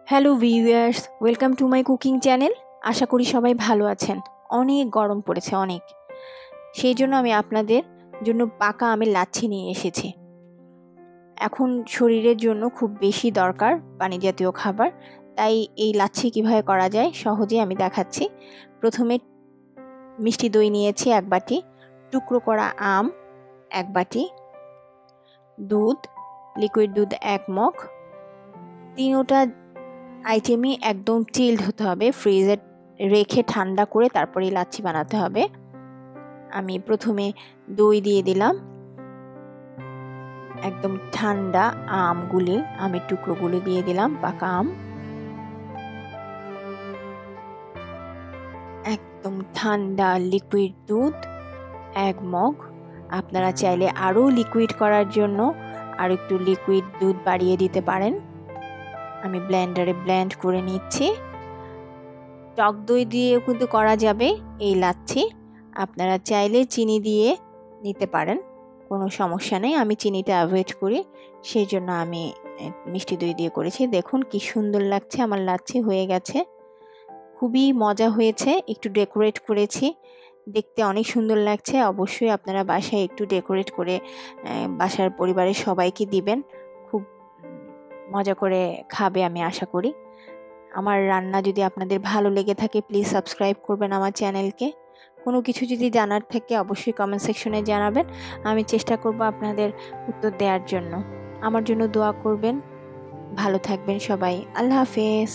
Hello viewers, welcome to my cooking channel. আশা করি সবাই ভালো আছেন। অনেক গরম পড়েছে, অনেক। সেই জন্য আমি আপনাদের জন্য পাকা আমের লাচ্ছি নিয়ে এসেছি। এখন শরীরের জন্য খুব বেশি দরকার পানি জাতীয় খাবার, তাই এই লাচ্ছি কিভাবে করা যায় সহজে আমি দেখাচ্ছি। প্রথমে মিষ্টি দই নিয়েছি 1 বাটি, টুকরো করা আম 1 বাটি, দুধ, লিকুইড দুধ 1 মগ। তিনোটা আইটেমই একদম চিল্ড হতে হবে, ফ্রিজে রেখে ঠান্ডা করে তারপরে লাচ্ছি বানাতে হবে। আমি প্রথমে দই দিয়ে দিলাম, একদম ঠান্ডা আমের টুকরোগুলো দিয়ে দিলাম, পাকা আম। একদম ঠান্ডা লিকুইড দুধ 1 মগ। আপনারা চাইলে আরও লিকুইড করার জন্য আর একটু লিকুইড দুধ বাড়িয়ে দিতে পারেন। আমি ব্লেন্ডারে ব্লেন্ড করে নিচ্ছি। টক দই দিয়েও কিন্তু করা যাবে এই লাচ্ছি, আপনারা চাইলে চিনি দিয়ে নিতে পারেন, কোনো সমস্যা নেই। আমি চিনিটা অ্যাভয়েড করি, সেই জন্য আমি মিষ্টি দই দিয়ে করেছি। দেখুন কি সুন্দর লাগছে, আমার লাচ্ছি হয়ে গেছে, খুবই মজা হয়েছে। একটু ডেকোরেট করেছি, দেখতে অনেক সুন্দর লাগছে। অবশ্যই আপনারা বাসায় একটু ডেকোরেট করে বাসার পরিবারের সবাইকে দিবেন, খুব মজা করে খাবে আমি আশা করি। আমার রান্না যদি আপনাদের ভালো লেগে থাকে প্লিজ সাবস্ক্রাইব করবেন আমার চ্যানেলকে। কোনো কিছু যদি জানার থাকে অবশ্যই কমেন্ট সেকশনে জানাবেন, আমি চেষ্টা করব আপনাদের উত্তর দেওয়ার জন্য। আমার জন্য দোয়া করবেন। ভালো থাকবেন সবাই। আল্লাহ হাফেজ।